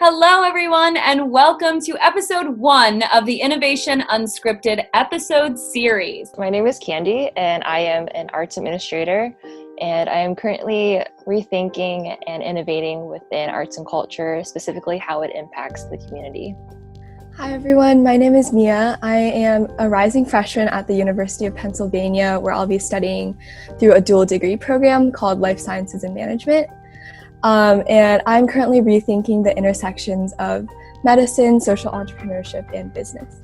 Hello, everyone, and welcome to episode 1 of the Innovation Unscripted episode series. My name is Kandi, and I am an arts administrator, and I am currently rethinking and innovating within arts and culture, specifically how it impacts the community. Hi everyone, my name is Mia. I am a rising freshman at the University of Pennsylvania, where I'll be studying through a dual degree program called Life Sciences and Management. And I'm currently rethinking the intersections of medicine, social entrepreneurship, and business.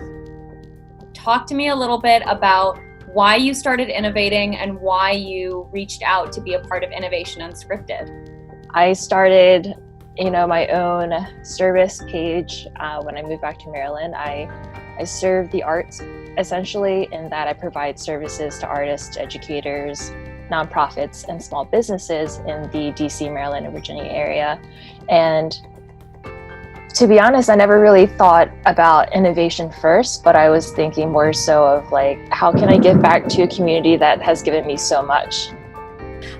Talk to me a little bit about why you started innovating and why you reached out to be a part of Innovation Unscripted. I started, my own service page when I moved back to Maryland. I serve the arts essentially in that I provide services to artists, educators, nonprofits, and small businesses in the DC, Maryland, and Virginia area. And to be honest, I never really thought about innovation first, but I was thinking more so of how can I give back to a community that has given me so much?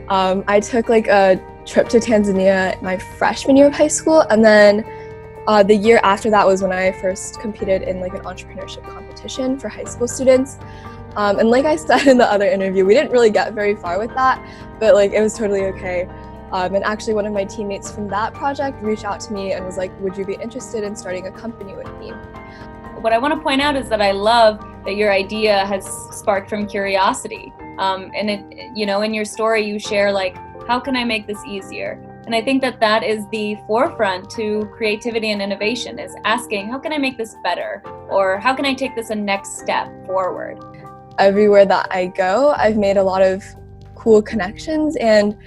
I took a trip to Tanzania my freshman year of high school, and then the year after that was when I first competed in an entrepreneurship competition for high school students. And like I said in the other interview, we didn't really get very far with that, but it was totally okay. And actually one of my teammates from that project reached out to me and was like, would you be interested in starting a company with me? What I want to point out is that I love that your idea has sparked from curiosity. And in your story, you share how can I make this easier? And I think that is the forefront to creativity and innovation, is asking, how can I make this better? Or how can I take this a next step forward? Everywhere that I go, I've made a lot of cool connections, and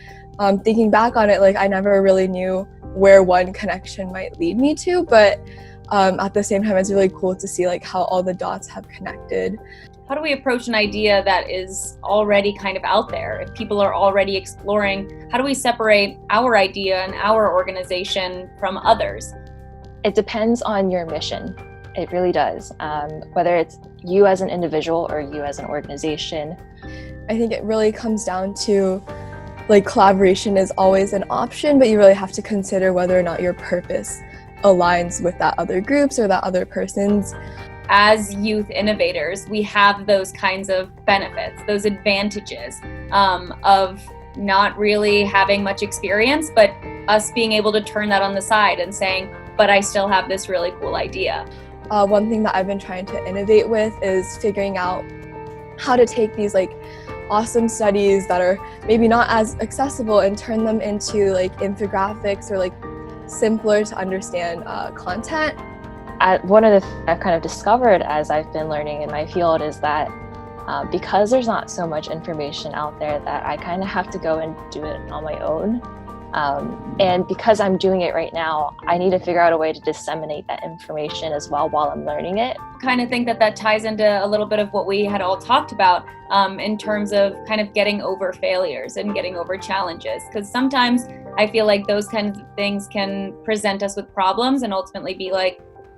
thinking back on it, I never really knew where one connection might lead me to, but at the same time, it's really cool to see how all the dots have connected. How do we approach an idea that is already kind of out there? If people are already exploring, how do we separate our idea and our organization from others? It depends on your mission. It really does. Whether it's you as an individual or you as an organization. I think it really comes down to collaboration is always an option, but you really have to consider whether or not your purpose aligns with that other group's or that other person's. As youth innovators, we have those kinds of benefits, those advantages of not really having much experience, but us being able to turn that on the side and saying, but I still have this really cool idea. One thing that I've been trying to innovate with is figuring out how to take these awesome studies that are maybe not as accessible and turn them into infographics or simpler to understand content. One of the things I've kind of discovered as I've been learning in my field is that because there's not so much information out there, that I kind of have to go and do it on my own. And because I'm doing it right now, I need to figure out a way to disseminate that information as well while I'm learning it. Kind of think that ties into a little bit of what we had all talked about in terms of kind of getting over failures and getting over challenges. Because sometimes I feel those kinds of things can present us with problems and ultimately be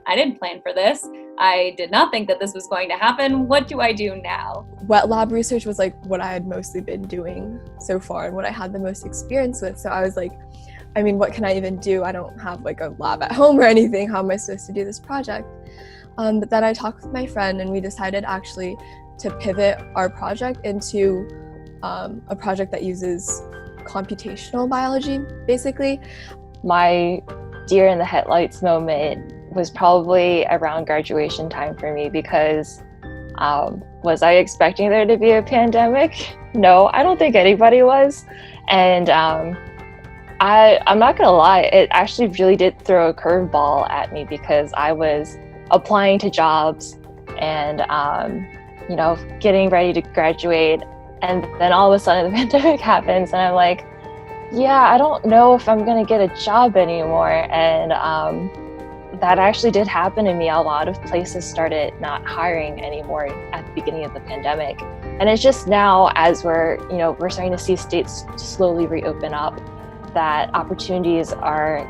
I didn't plan for this. I did not think that this was going to happen. What do I do now? Wet lab research was what I had mostly been doing so far and what I had the most experience with. So I was what can I even do? I don't have a lab at home or anything. How am I supposed to do this project? But then I talked with my friend and we decided actually to pivot our project into a project that uses computational biology, basically. My deer in the headlights moment was probably around graduation time for me, because was I expecting there to be a pandemic? No, I don't think anybody was. And I'm not gonna lie, it actually really did throw a curveball at me, because I was applying to jobs and getting ready to graduate, and then all of a sudden the pandemic happens and I'm I don't know if I'm gonna get a job anymore. And that actually did happen to me. A lot of places started not hiring anymore at the beginning of the pandemic. And it's just now, as we're starting to see states slowly reopen up, that opportunities are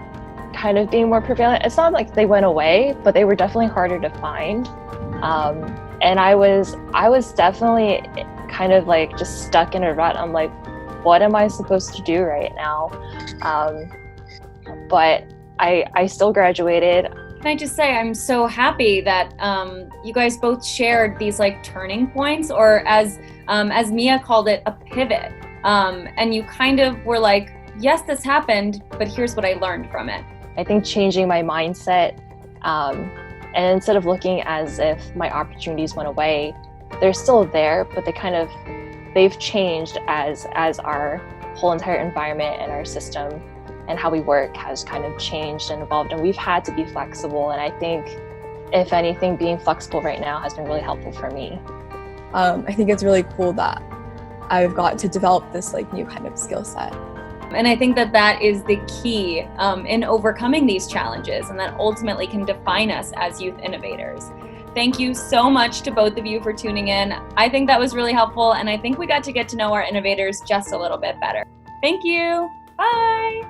kind of being more prevalent. It's not they went away, but they were definitely harder to find. And I was definitely kind of just stuck in a rut. I'm what am I supposed to do right now? But I still graduated. Can I just say, I'm so happy that you guys both shared these like turning points, or as Mia called it, a pivot. And you kind of were like, yes, this happened, but here's what I learned from it. I think changing my mindset, and instead of looking as if my opportunities went away, they're still there, but they've changed as our whole entire environment and our system and how we work has kind of changed and evolved, and we've had to be flexible. And I think, if anything, being flexible right now has been really helpful for me. I think it's really cool that I've got to develop this like new kind of skill set. And I think that that is the key in overcoming these challenges, and that ultimately can define us as youth innovators. Thank you so much to both of you for tuning in. I think that was really helpful, and I think we got to get to know our innovators just a little bit better. Thank you. Bye.